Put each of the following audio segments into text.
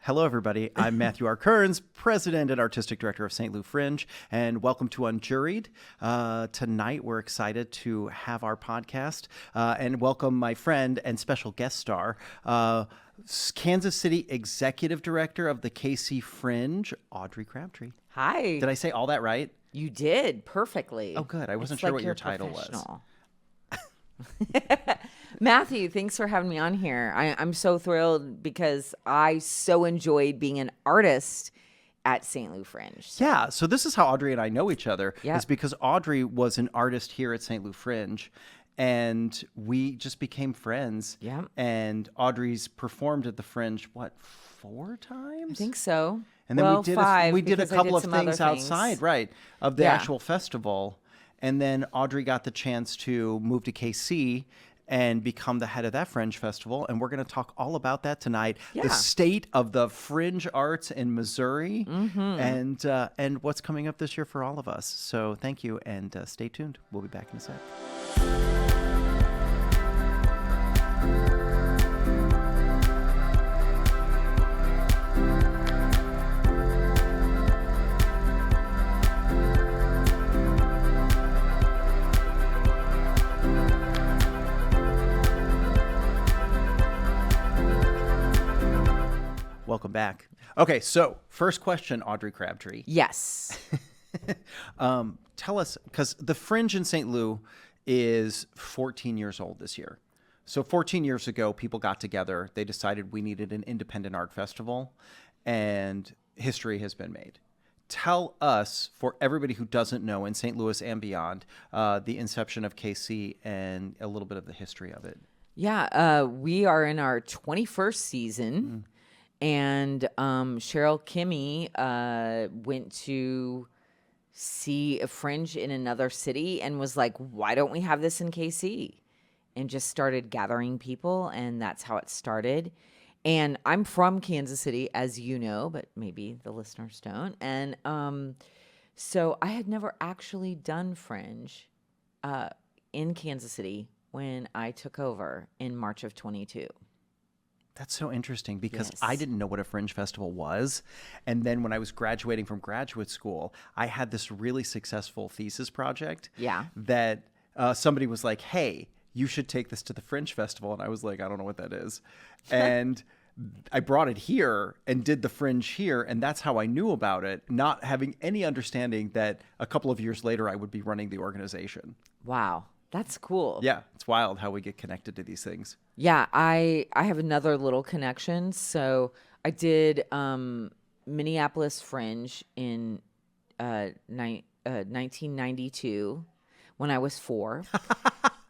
Hello, everybody. I'm Matthew R. Kearns, President and Artistic Director of St. Louis Fringe, and welcome to Unjuried. Tonight, we're excited to have our podcast and welcome my friend and special guest star, Kansas City Executive Director of the KC Fringe, Audrey Crabtree. Hi. Did I say all that right? You did perfectly. Oh, good. I wasn't sure what your title was. Matthew, thanks for having me on here. I'm so thrilled because I so enjoyed being an artist at St. Louis Fringe. Yeah, so this is how Audrey and I know each other. Yeah. Is because Audrey was an artist here at St. Louis Fringe, and we just became friends. Yeah. And Audrey's performed at the Fringe, what, 4 times? I think so. And then well, we did a couple of some things other outside, right, of the Yeah. actual festival. And then Audrey got the chance to move to KC and become the head of that Fringe Festival. And we're going to talk all about that tonight. Yeah. The state of the fringe arts in Missouri and what's coming up this year for all of us. So thank you, and stay tuned. We'll be back in a sec. Welcome back. Okay, so first question, Audrey Crabtree. Yes. Tell us, because the Fringe in St. Louis is 14 years old this year. So 14 years ago, people got together. They decided we needed an independent art festival, and history has been made. Tell us, for everybody who doesn't know, in St. Louis and beyond, the inception of KC and a little bit of the history of it. Yeah, we are in our 21st season. And Cheryl Kimmy went to see a Fringe in another city and was like, why don't we have this in KC? And just started gathering people, and that's how it started. And I'm from Kansas City, as you know, but maybe the listeners don't. And so I had never actually done Fringe in Kansas City when I took over in March of 22. That's so interesting because Yes. I didn't know what a Fringe Festival was. And then when I was graduating from graduate school, I had this really successful thesis project that somebody was like, hey, you should take this to the Fringe Festival. And I was like, I don't know what that is. And I brought it here and did the Fringe here. And that's how I knew about it, not having any understanding that a couple of years later I would be running the organization. Wow. That's cool. Yeah, it's wild how we get connected to these things. Yeah, I have another little connection. So I did Minneapolis Fringe in 1992 when I was 4.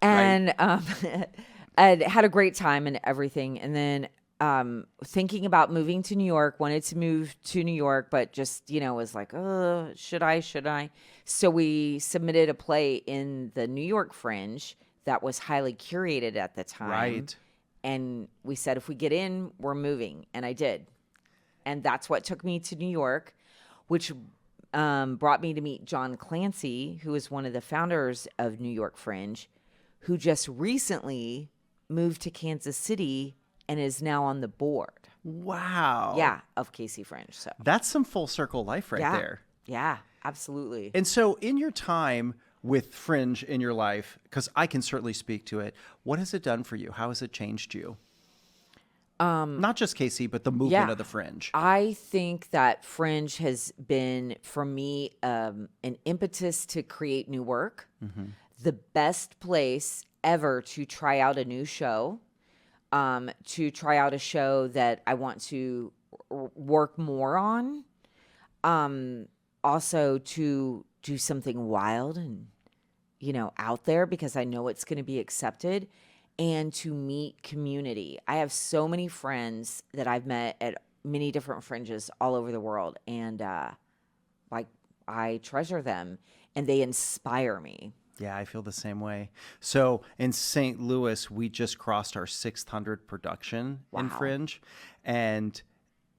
And I had a great time and everything. And then thinking about moving to New York, wanted to move to New York, but just, was like, oh, should I? So we submitted a play in the New York Fringe that was highly curated at the time. Right. And we said, if we get in, we're moving. And I did. And that's what took me to New York, which brought me to meet John Clancy, who is one of the founders of New York Fringe, who just recently moved to Kansas City and is now on the board. Wow. Yeah, of KC Fringe. So That's some full circle life right there. Yeah, absolutely. And so in your time with Fringe in your life, because I can certainly speak to it, what has it done for you? How has it changed you? Not just KC, but the movement of the Fringe. I think that Fringe has been, for me, an impetus to create new work. Mm-hmm. The best place ever to try out a new show, to try out a show that I want to work more on. Also to do something wild and, out there because I know it's going to be accepted, and to meet community. I have so many friends that I've met at many different Fringes all over the world, and I treasure them and they inspire me. Yeah, I feel the same way. So in St. Louis, we just crossed our 600th production in Fringe. And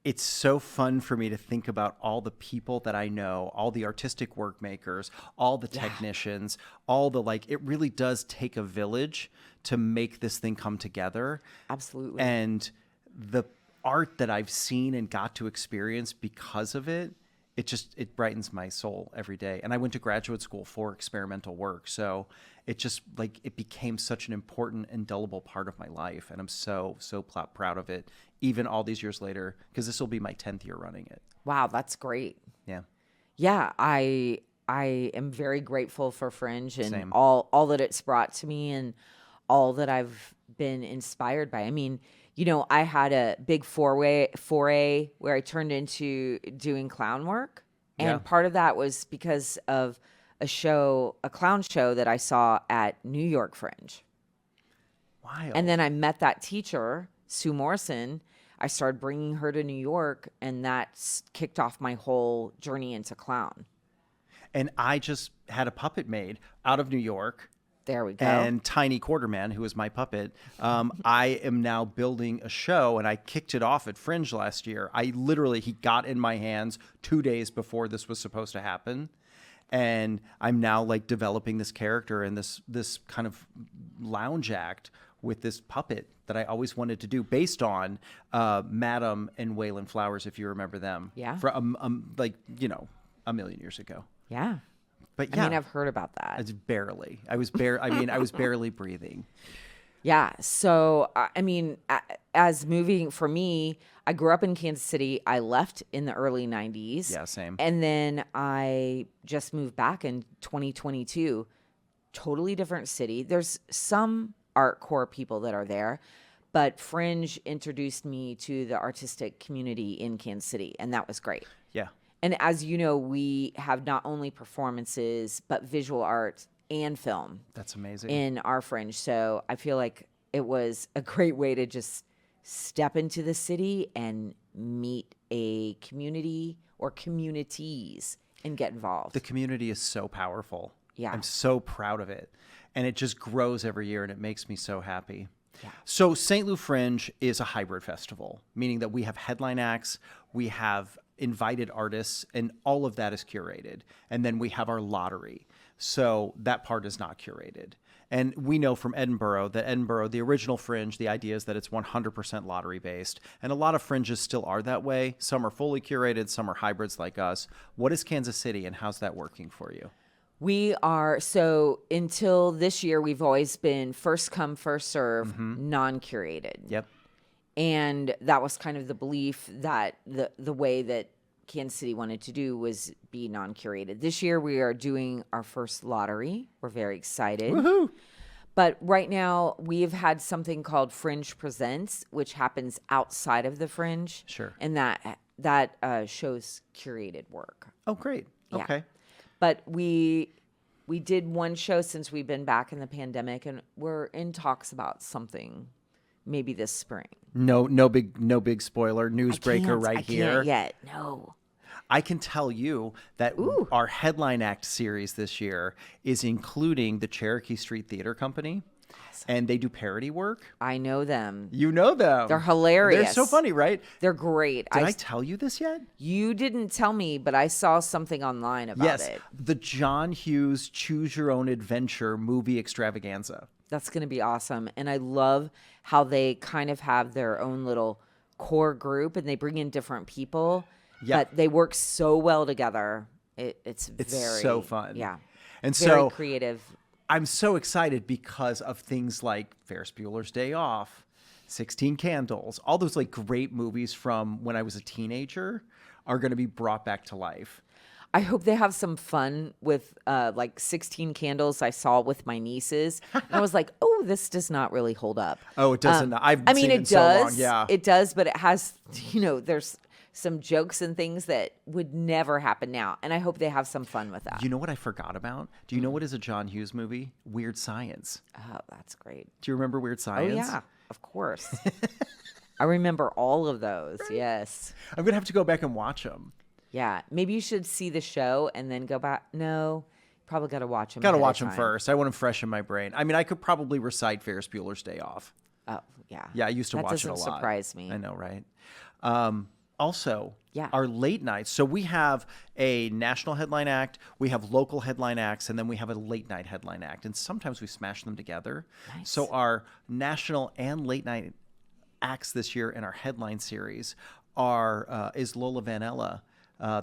it's so fun for me to think about all the people that I know, all the artistic work makers, all the technicians, all the it really does take a village to make this thing come together. Absolutely. And art that I've seen and got to experience because of it, it brightens my soul every day. And I went to graduate school for experimental work. So it just it became such an important, indelible part of my life. And I'm so proud of it, even all these years later, because this will be my 10th year running it. Wow, that's great. Yeah. Yeah, I am very grateful for Fringe and Same. all that it's brought to me and all that I've been inspired by. I mean, I had a big foray where I turned into doing clown work. And part of that was because of a clown show that I saw at New York Fringe. Wow. And then I met that teacher, Sue Morrison. I started bringing her to New York, and that kicked off my whole journey into clown. And I just had a puppet made out of New York. There we go. And Tiny Quarterman, who is my puppet, I am now building a show, and I kicked it off at Fringe last year. He got in my hands 2 days before this was supposed to happen. And I'm now developing this character and this kind of lounge act with this puppet that I always wanted to do, based on Madam and Waylon Flowers, if you remember them. Yeah. From a million years ago. Yeah. But yeah, I mean, I've heard about that. It's barely. I was barely breathing. Yeah. So, I mean, as moving for me, I grew up in Kansas City. I left in the early 90s. Yeah, same. And then I just moved back in 2022. Totally different city. There's some art core people that are there, but Fringe introduced me to the artistic community in Kansas City, and that was great. Yeah. And as you know, we have not only performances, but visual art and film. That's amazing. In our Fringe. So I feel like it was a great way to just step into the city and meet a community or communities and get involved. The community is so powerful. Yeah. I'm so proud of it. And it just grows every year, and it makes me so happy. Yeah. So St. Louis Fringe is a hybrid festival, meaning that we have headline acts, we have invited artists, and all of that is curated. And then we have our lottery. So that part is not curated. And we know from Edinburgh that the original Fringe, the idea is that it's 100% lottery based. And a lot of Fringes still are that way. Some are fully curated, some are hybrids like us. What is Kansas City, and how's that working for you? We are, so until this year, we've always been first come, first serve, non-curated. Yep. And that was kind of the belief that the way that Kansas City wanted to do was be non-curated. This year, we are doing our first lottery. We're very excited. Woohoo! But right now, we've had something called Fringe Presents, which happens outside of the Fringe. Sure. And that shows curated work. Oh, great. Yeah. Okay. But we did one show since we've been back in the pandemic, and we're in talks about something maybe this spring. No big spoiler, newsbreaker right here. I can't yet. No. I can tell you that our headline act series this year is including the Cherokee Street Theater Company. Awesome. And they do parody work. I know them. You know them. They're hilarious. They're so funny, right? They're great. Did I tell you this yet? You didn't tell me, but I saw something online about it. The John Hughes Choose Your Own Adventure movie extravaganza. That's going to be awesome. And I love how they kind of have their own little core group, and they bring in different people. Yeah. But they work so well together. It's very so fun. Yeah. And very creative. I'm so excited because of things like Ferris Bueller's Day Off, 16 Candles, all those great movies from when I was a teenager are going to be brought back to life. I hope they have some fun with 16 Candles I saw with my nieces. And I was like, oh, this does not really hold up. Oh, it doesn't. I've seen it so long. Yeah. It does, but it has, there's some jokes and things that would never happen now. And I hope they have some fun with that. You know what I forgot about? Do you know what is a John Hughes movie? Weird Science. Oh, that's great. Do you remember Weird Science? Oh, yeah, of course. I remember all of those. Right. Yes. I'm going to have to go back and watch them. Yeah. Maybe you should see the show and then go back. No, probably got to watch them. Got to watch them first. I want them fresh in my brain. I mean, I could probably recite Ferris Bueller's Day Off. Oh, yeah. Yeah, I used to watch it a lot. That doesn't surprise me. I know, right? Also, our late nights. So we have a national headline act, we have local headline acts, and then we have a late night headline act. And sometimes we smash them together. Nice. So our national and late night acts this year in our headline series is Lola Vanella,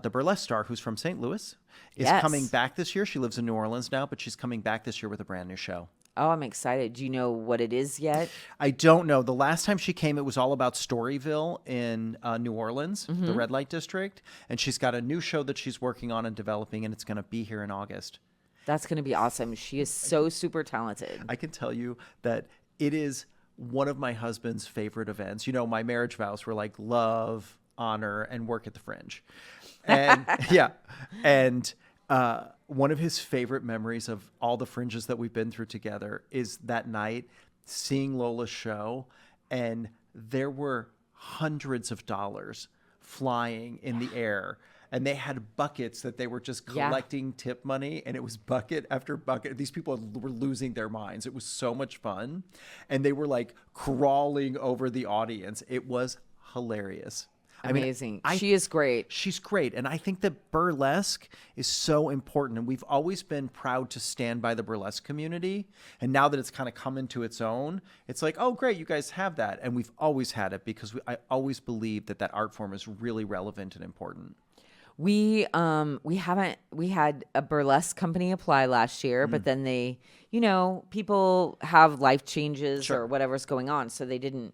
the burlesque star who's from St. Louis, is coming back this year. She lives in New Orleans now, but she's coming back this year with a brand new show. Oh, I'm excited. Do you know what it is yet? I don't know. The last time she came, it was all about Storyville in New Orleans, the red light district. And she's got a new show that she's working on and developing, and it's going to be here in August. That's going to be awesome. She is so super talented. I can tell you that it is one of my husband's favorite events. You know, my marriage vows were like love, honor, and work at the Fringe. And one of his favorite memories of all the Fringes that we've been through together is that night seeing Lola's show, and there were hundreds of dollars flying in the air, and they had buckets that they were just collecting tip money, and it was bucket after bucket. These people were losing their minds. It was so much fun, and they were like crawling over the audience. It was hilarious. Amazing. She is great. She's great. And I think that burlesque is so important. And we've always been proud to stand by the burlesque community. And now that it's kind of come into its own, it's like, oh, great, you guys have that. And we've always had it because I always believe that art form is really relevant and important. We had a burlesque company apply last year, but then they, people have life changes or whatever's going on. So they didn't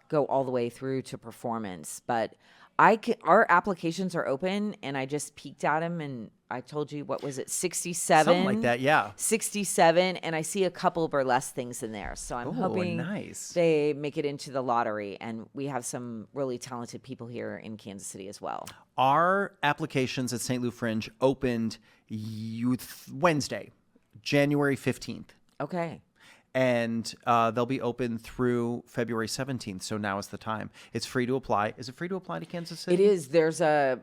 go all the way through to performance, but our applications are open, and I just peeked at them, and I told you, what was it, 67? Something like that, yeah. 67, and I see a couple burlesque things in there, so I'm hoping they make it into the lottery, and we have some really talented people here in Kansas City as well. Our applications at St. Louis Fringe opened Wednesday, January 15th. Okay. And they'll be open through February 17th. So now is the time. It's free to apply. Is it free to apply to Kansas City? It is. There's a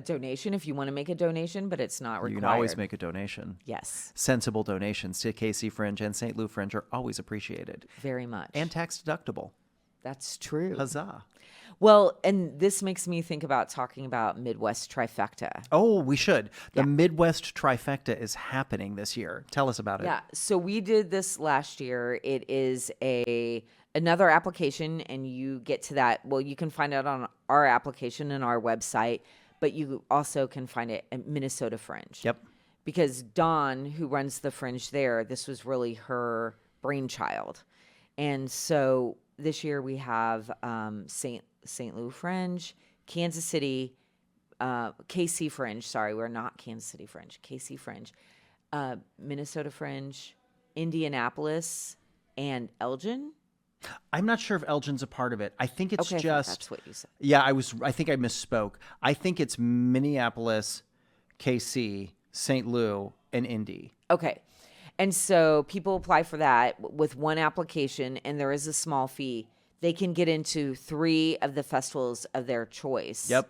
donation if you want to make a donation, but it's not required. You can always make a donation. Yes. Sensible donations to KC Fringe and St. Louis Fringe are always appreciated. Very much. And tax deductible. That's true. Huzzah. Well, and this makes me think about talking about Midwest Trifecta. Oh, we should. The Midwest Trifecta is happening this year. Tell us about it. Yeah. So we did this last year. It is another application, and you get to that. Well, you can find out on our application and our website, but you also can find it at Minnesota Fringe. Yep. Because Dawn, who runs the Fringe there, this was really her brainchild. And so this year we have St. Louis Fringe, Kansas City, KC Fringe. Sorry, we're not Kansas City Fringe. KC Fringe, Minnesota Fringe, Indianapolis, and Elgin. I'm not sure if Elgin's a part of it. I think it's just. That's what you said. Yeah, I think I misspoke. I think it's Minneapolis, KC, St. Louis, and Indy. Okay. And so people apply for that with one application, and there is a small fee. They can get into 3 of the festivals of their choice. Yep.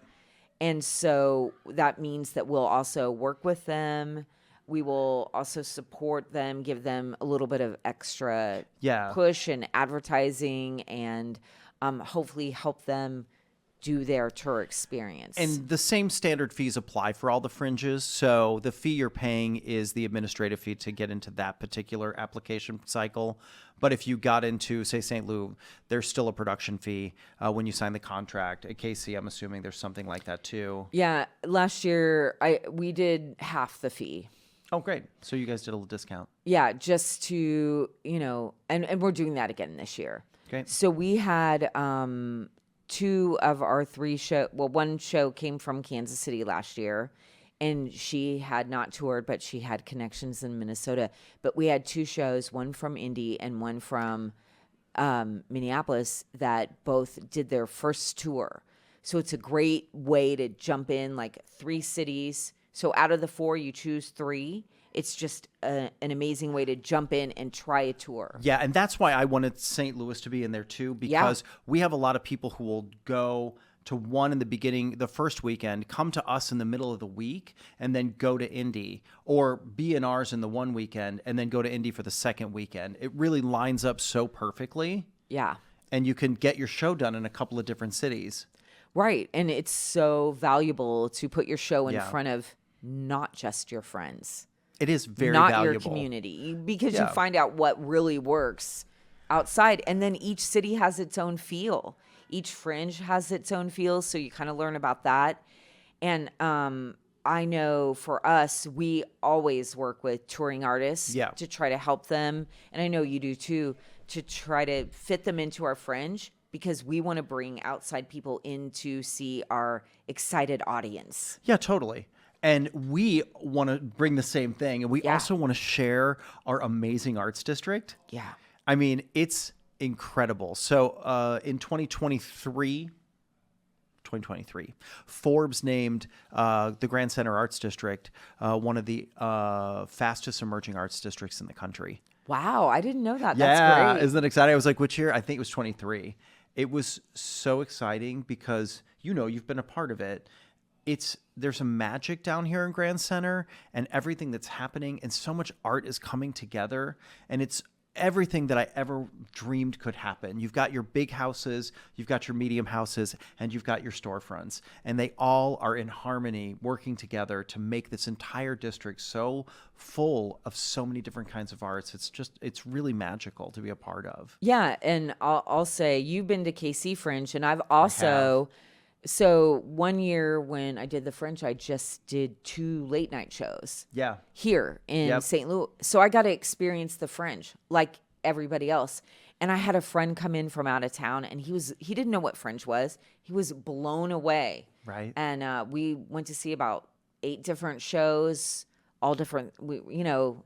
And so that means that we'll also work with them. We will also support them, give them a little bit of extra push and advertising, and hopefully help them do their tour experience. And the same standard fees apply for all the Fringes. So the fee you're paying is the administrative fee to get into that particular application cycle. But if you got into, say, St. Louis, there's still a production fee when you sign the contract. At KC, I'm assuming there's something like that too. Yeah. Last year, we did half the fee. Oh, great. So you guys did a little discount. Yeah, just to, and we're doing that again this year. Okay. So we had 2 of our 3 shows. Well, one show came from Kansas City last year, and she had not toured, but she had connections in Minnesota. But we had 2 shows, one from Indy and one from Minneapolis, that both did their first tour. So it's a great way to jump in, like 3 cities. So out of the 4, you choose 3. It's just an amazing way to jump in and try a tour. Yeah, and that's why I wanted St. Louis to be in there too, because we have a lot of people who will go to one in the beginning, the first weekend, come to us in the middle of the week, and then go to Indy, or be in ours in the one weekend, and then go to Indy for the second weekend. It really lines up so perfectly. Yeah. And you can get your show done in a couple of different cities. Right, and it's so valuable to put your show in front of not just your friends. It is very valuable. Not your community, because you find out what really works outside. And then each city has its own feel. Each Fringe has its own feel, so you kind of learn about that. And I know for us, we always work with touring artists to try to help them. And I know you do too, to try to fit them into our Fringe, because we want to bring outside people in to see our excited audience. Yeah, totally. And we want to bring the same thing. And we also want to share our amazing arts district. Yeah. I mean, it's incredible. So in 2023, Forbes named the Grand Center Arts District one of the fastest emerging arts districts in the country. Wow, I didn't know that. Yeah, That's great. Isn't that exciting? I was like, which year? I think it was 23. It was so exciting because, you've been a part of it. There's a magic down here in Grand Center and everything that's happening, and so much art is coming together, and it's everything that I ever dreamed could happen. You've got your big houses, you've got your medium houses, and you've got your storefronts, and they all are in harmony, working together to make this entire district so full of so many different kinds of arts. It's really magical to be a part of. Yeah, and I'll say you've been to KC Fringe, and I've also. So one year when I did the Fringe, I just did 2 late night shows. Yeah. Here in St. Louis. So I got to experience the Fringe like everybody else. And I had a friend come in from out of town, and he didn't know what Fringe was. He was blown away. Right. And we went to see about 8 different shows, all different.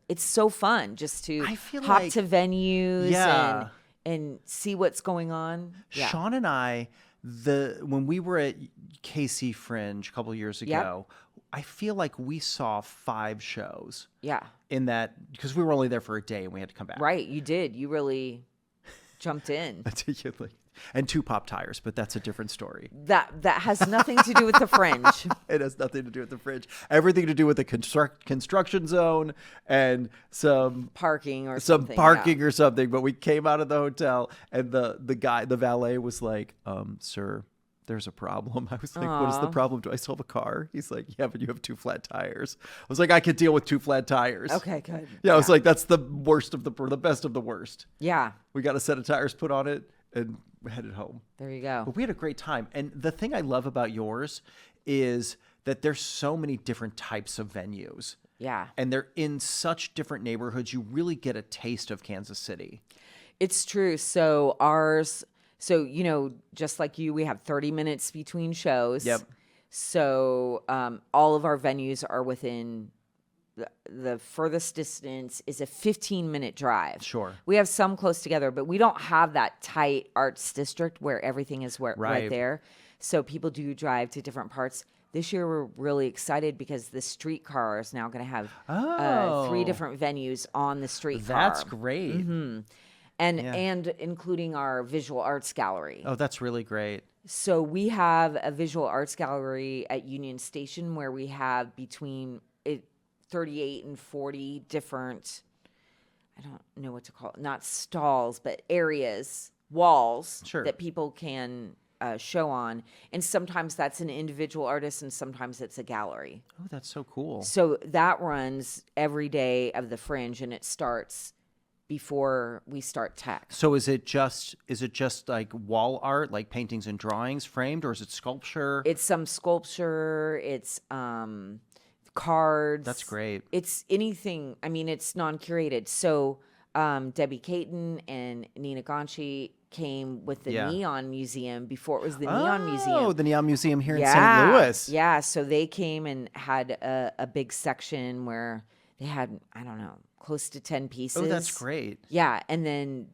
It's so fun just to hop to venues and see what's going on. Yeah. Sean and I, when we were at KC Fringe a couple of years ago, I feel like we saw 5 shows. Yeah. In that, because we were only there for a day and we had to come back. Right, you did. You really jumped in. And 2 pop tires, but that's a different story. That has nothing to do with the Fringe. It has nothing to do with the Fringe. Everything to do with the construction zone and some parking or something. But we came out of the hotel, and the valet was like, "Sir, there's a problem." I was like, "What is the problem? Do I still have a car?" He's like, "Yeah, but you have 2 flat tires." I was like, "I could deal with 2 flat tires." Okay, good. Yeah, I was like, "That's the worst of the best of the worst." Yeah. We got a set of tires put on it and headed home. There you go. But we had a great time. And the thing I love about yours is that there's so many different types of venues. Yeah. And they're in such different neighborhoods. You really get a taste of Kansas City. It's true. So just like you, we have 30 minutes between shows. Yep. So all of our venues are within the furthest distance is a 15-minute drive. Sure. We have some close together, but we don't have that tight arts district where everything is right there. So people do drive to different parts. This year, we're really excited because the streetcar is now going to have 3 different venues on the streetcar. That's great. Mm-hmm. And including our visual arts gallery. Oh, that's really great. So we have a visual arts gallery at Union Station where we have between 38 and 40 different, I don't know what to call it, not stalls, but areas, walls that people can show on. And sometimes that's an individual artist and sometimes it's a gallery. Oh, that's so cool. So that runs every day of the Fringe, and it starts before we start tech. So is it just like wall art, like paintings and drawings framed, or is it sculpture? It's some sculpture. It's cards. That's great. It's anything. I mean, it's non-curated. So Debbie Caton and Nina Gonchi came with the Neon Museum before it was the Neon Museum. Oh, the Neon Museum here in St. Louis. Yeah, so they came and had a big section where they had, I don't know, close to 10 pieces. Oh, that's great. Yeah, and then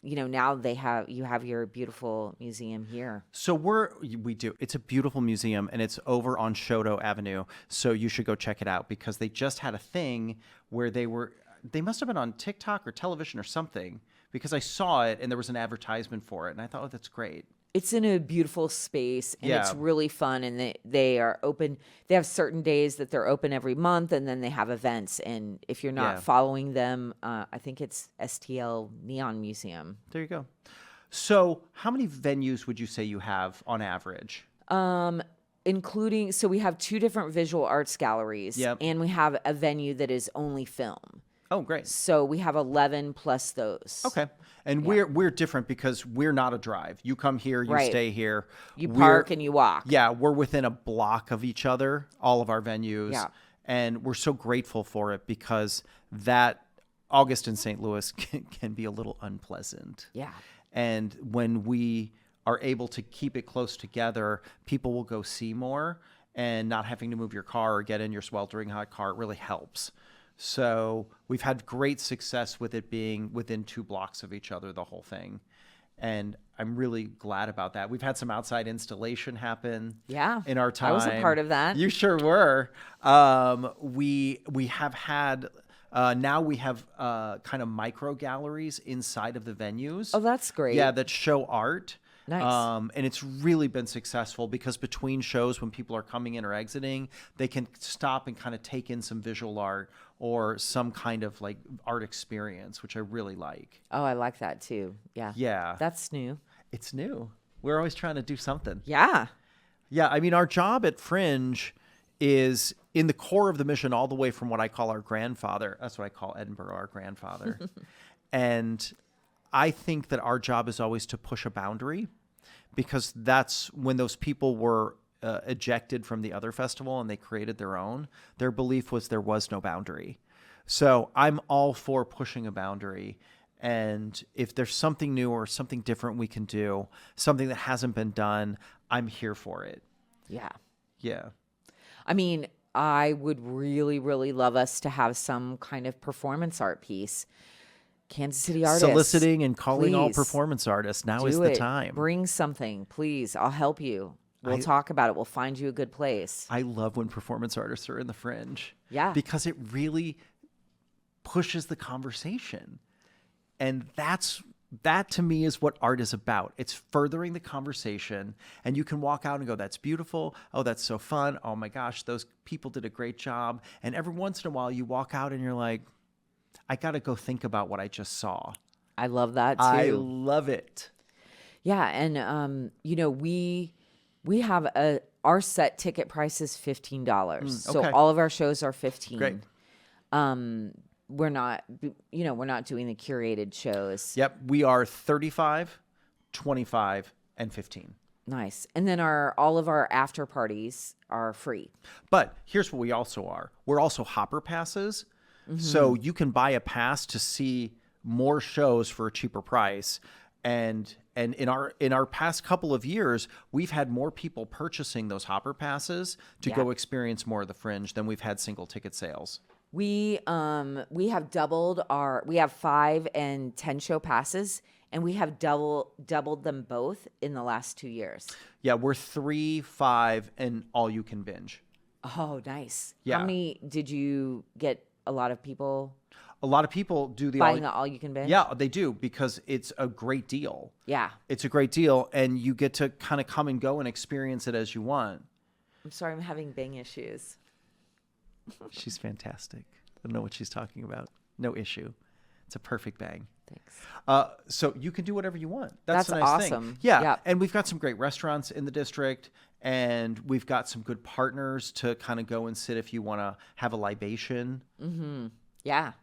now you have your beautiful museum here. So we do. It's a beautiful museum, and it's over on Shoto Avenue. So you should go check it out because they just had a thing where they must have been on TikTok or television or something, because I saw it and there was an advertisement for it, and I thought, oh, that's great. It's in a beautiful space, and it's really fun, and they are open. They have certain days that they're open every month, and then they have events. And if you're not following them, I think it's STL Neon Museum. There you go. So how many venues would you say you have on average? Including, so we have 2 different visual arts galleries, and we have a venue that is only film. Oh, great. So we have 11 plus those. Okay. And we're different because we're not a drive. You come here, you stay here. You park and you walk. Yeah, we're within a block of each other, all of our venues. Yeah. And we're so grateful for it because that August in St. Louis can be a little unpleasant. Yeah. And when we are able to keep it close together, people will go see more, and not having to move your car or get in your sweltering hot car really helps. So we've had great success with it being within 2 blocks of each other, the whole thing. And I'm really glad about that. We've had some outside installation happen in our time. I was a part of that. You sure were. We have had... now we have kind of micro galleries inside of the venues. Oh, that's great. Yeah, that show art. Nice. And it's really been successful because between shows, when people are coming in or exiting, they can stop and kind of take in some visual art or some kind of like art experience, which I really like. Oh, I like that too. Yeah. Yeah. That's new. It's new. We're always trying to do something. Yeah. Yeah. I mean, our job at Fringe is in the core of the mission all the way from what I call our grandfather. That's what I call Edinburgh, our grandfather. And I think that our job is always to push a boundary, because that's when those people were ejected from the other festival and they created their own. Their belief was there was no boundary. So I'm all for pushing a boundary. And if there's something new or something different we can do, something that hasn't been done, I'm here for it. Yeah. Yeah. I mean, I would really, really love us to have some kind of performance art piece. Kansas City artists. Soliciting and calling all please, performance artists. Now do is the it. time. Bring something, please. I'll help you. We'll talk about it. We'll find you a good place. I love when performance artists are in the Fringe. Yeah. Because it really pushes the conversation. And that to me is what art is about. It's furthering the conversation, and you can walk out and go, that's beautiful. Oh, that's so fun. Oh my gosh, those people did a great job. And every once in a while you walk out and you're like, I got to go think about what I just saw. I love that too. I love it. Yeah. And, we have our set ticket price is $15. So all of our shows are $15. Great. We're not doing the curated shows. Yep. We are 35, 25, and 15. Nice. And then all of our after parties are free. But here's what we also are. We're also hopper passes. Mm-hmm. So you can buy a pass to see more shows for a cheaper price. And in our past couple of years, we've had more people purchasing those hopper passes to go experience more of the Fringe than we've had single ticket sales. We have doubled we have 5 and 10 show passes, and we have doubled them both in the last 2 years. Yeah, we're 3, 5, and all you can binge. Oh, nice. Yeah. How many did you get? A lot of people. A lot of people do the buying the all you can binge. Yeah, they do, because it's a great deal. Yeah, it's a great deal, and you get to kind of come and go and experience it as you want. I'm sorry, I'm having bang issues. She's fantastic. I don't know what she's talking about. No issue. It's a perfect bang. Thanks. So you can do whatever you want. That's a nice awesome. thing. Yeah. Yep. And we've got some great restaurants in the district, and we've got some good partners to kind of go and sit if you want to have a libation. Mm-hmm. Yeah.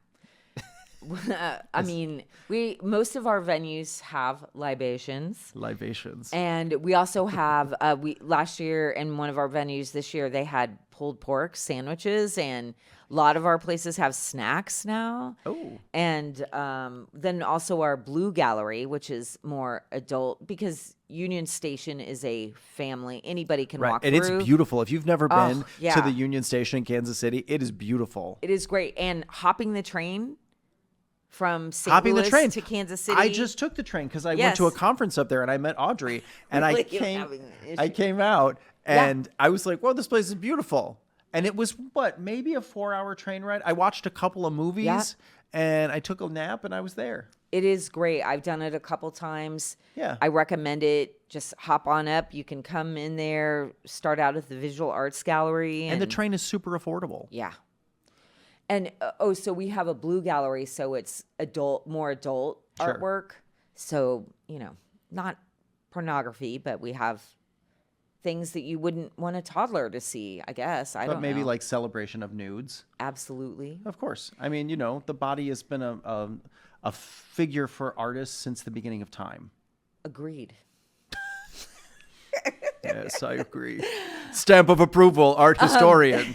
I mean, most of our venues have libations. And we also have, last year in one of our venues this year, they had pulled pork sandwiches, and a lot of our places have snacks now. Oh. And then also our Blue Gallery, which is more adult, because Union Station is a family. Anybody can walk and through. It's beautiful. If you've never been yeah. to the Union Station in Kansas City, it is beautiful. It is great. And hopping the train from St. Louis to Kansas City. I just took the train because I went to a conference up there and I met Audrey, and I came out and I was like, "Well, this place is beautiful." And it was maybe a 4-hour train ride. I watched a couple of movies and I took a nap and I was there. It is great. I've done it a couple times. Yeah. I recommend it. Just hop on up. You can come in there, start out at the Visual Arts Gallery. And the train is super affordable. Yeah. And, so we have a Blue Gallery, so it's more adult artwork. So, not pornography, but we have things that you wouldn't want a toddler to see, I guess. I don't know. But maybe like celebration of nudes. Absolutely. Of course. I mean, the body has been a figure for artists since the beginning of time. Agreed. Yes, I agree. Stamp of approval, art historian.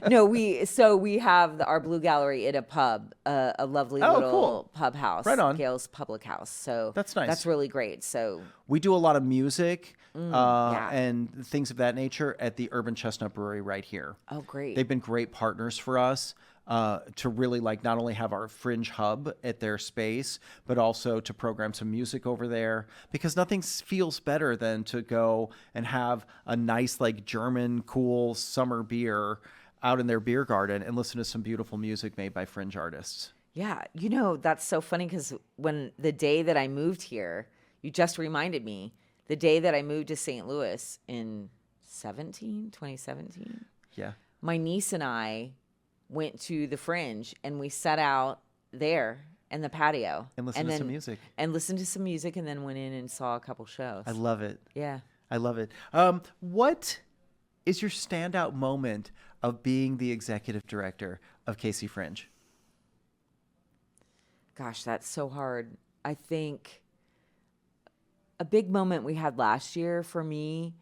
No, we have our Blue Gallery at a pub, a lovely little pub house. Right on. Gale's Public House. So that's nice. That's really great. So we do a lot of music and things of that nature at the Urban Chestnut Brewery right here. Oh, great. They've been great partners for us. To really not only have our Fringe hub at their space, but also to program some music over there, because nothing feels better than to go and have a nice German cool summer beer out in their beer garden and listen to some beautiful music made by Fringe artists. Yeah. That's so funny because the day that I moved here, you just reminded me, the day that I moved to St. Louis in 2017. Yeah. My niece and I went to the Fringe and we sat out there in the patio and listened to some music and then went in and saw a couple shows. I love it. Yeah. I love it. What is your standout moment of being the executive director of KC Fringe? Gosh, that's so hard. I think a big moment we had last year for me.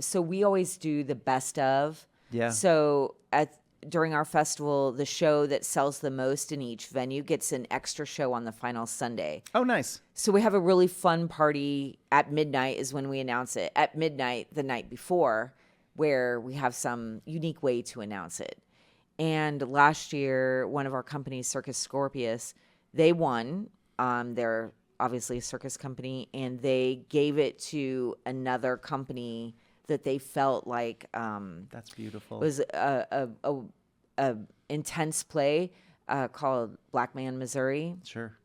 So we always do the best of. Yeah. So during our festival, the show that sells the most in each venue gets an extra show on the final Sunday. Oh, nice. So we have a really fun party at midnight is when we announce it. At midnight the night before, where we have some unique way to announce it. And last year, one of our companies, Circus Scorpius, they won. They're obviously a circus company, and they gave it to another company that they felt like that's beautiful. Was a intense play called Black Man Missouri. Sure.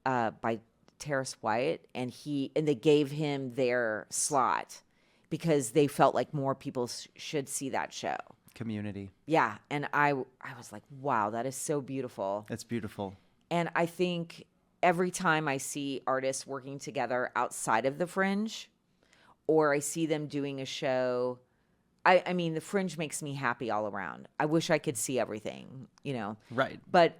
By Terrace Wyatt, and they gave him their slot because they felt like more people should see that show. Community. Yeah, and I was like, wow, that is so beautiful. It's beautiful. And I think every time I see artists working together outside of the Fringe, or I see them doing a show, I mean, the Fringe makes me happy all around. I wish I could see everything, Right. But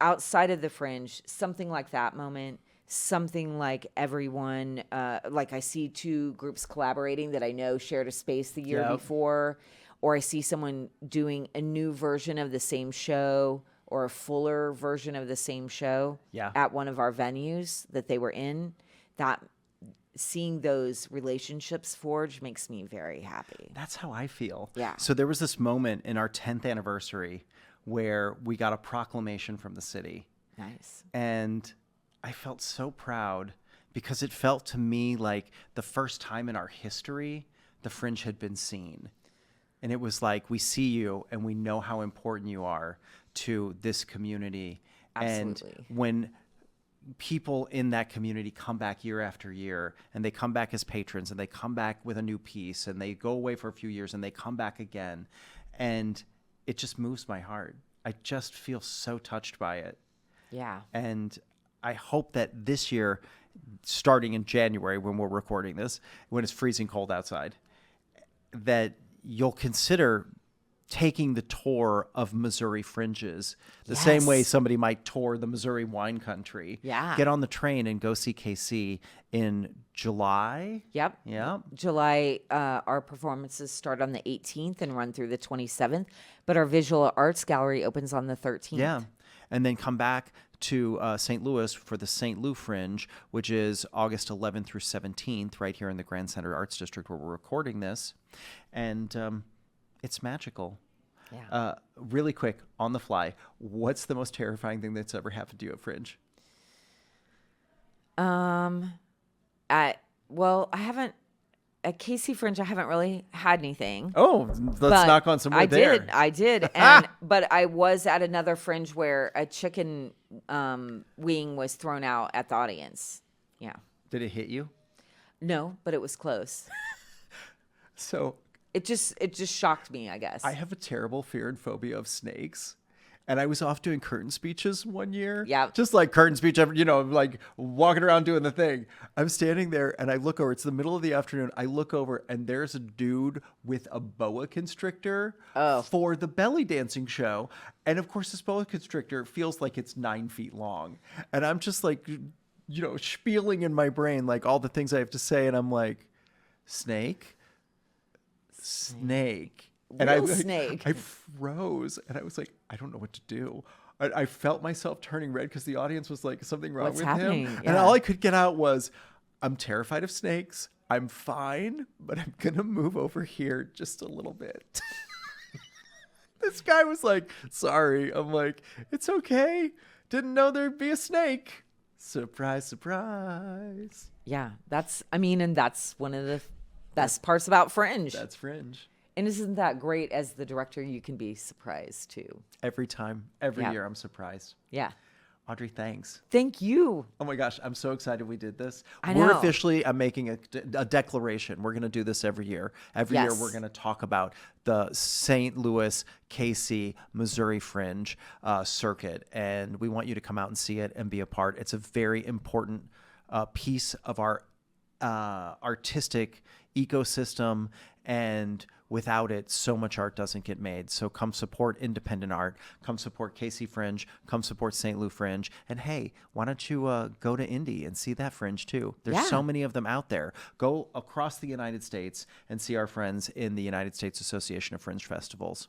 outside of the Fringe, something like that moment, something like everyone, like I see two groups collaborating that I know shared a space the year before, or I see someone doing a new version of the same show or a fuller version of the same show at one of our venues that they were in, that seeing those relationships forge makes me very happy. That's how I feel. Yeah. So there was this moment in our 10th anniversary where we got a proclamation from the city. Nice. And I felt so proud because it felt to me like the first time in our history the Fringe had been seen. And it was like, we see you and we know how important you are to this community. Absolutely. And when people in that community come back year after year, and they come back as patrons, and they come back with a new piece, and they go away for a few years, and they come back again, and it just moves my heart. I just feel so touched by it. Yeah. And I hope that this year, starting in January when we're recording this, when it's freezing cold outside, that you'll consider taking the tour of Missouri Fringes the same way somebody might tour the Missouri wine country. Yeah. Get on the train and go see KC in July. Yep. Yeah. July, our performances start on the 18th and run through the 27th, but our visual arts gallery opens on the 13th. Yeah. And then come back to St. Louis for the St. Louis Fringe, which is August 11th through 17th, right here in the Grand Center Arts District where we're recording this. And it's magical. Yeah. Really quick, on the fly, what's the most terrifying thing that's ever happened to you at Fringe? Well, I haven't at KC Fringe. I haven't really had anything. Oh, let's knock on some wood there. I did, and but I was at another Fringe where a chicken wing was thrown out at the audience. Yeah. Did it hit you? No, but it was close. So it just shocked me, I guess. I have a terrible fear and phobia of snakes. And I was off doing curtain speeches one year. Yeah. Just like curtain speech, like walking around doing the thing. I'm standing there and I look over. It's the middle of the afternoon. I look over and there's a dude with a boa constrictor for the belly dancing show. And of course, this boa constrictor feels like it's 9 feet long. And I'm just like, spieling in my brain, like all the things I have to say. And I'm like, snake. And snake. I froze and I was like, I don't know what to do. I felt myself turning red because the audience was like, something wrong with him. Yeah. And all I could get out was, I'm terrified of snakes. I'm fine, but I'm going to move over here just a little bit. This guy was like, sorry. I'm like, it's okay. Didn't know there'd be a snake. Surprise, surprise. Yeah, that's one of the best parts about Fringe. That's Fringe. And isn't that great? As the director, you can be surprised too. Every time, every year, I'm surprised. Yeah. Audrey, thanks. Thank you. Oh my gosh, I'm so excited we did this. I know. I'm making a declaration. We're going to do this every year. Every year we're going to talk about the St. Louis, KC, Missouri Fringe circuit. And we want you to come out and see it and be a part. It's a very important piece of our artistic ecosystem, and without it, so much art doesn't get made. So come support independent art. Come support KC Fringe. Come support St. Louis Fringe. And hey, why don't you go to Indy and see that Fringe too? There's so many of them out there. Go across the United States and see our friends in the United States Association of Fringe Festivals.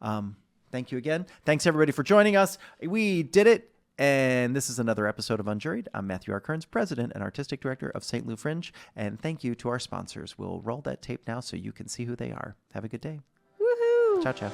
Thank you again. Thanks everybody for joining us. We did it. And this is another episode of Unjuried. I'm Matthew R. Kearns, President and Artistic Director of St. Louis Fringe. And thank you to our sponsors. We'll roll that tape now so you can see who they are. Have a good day. Woohoo! Ciao, ciao.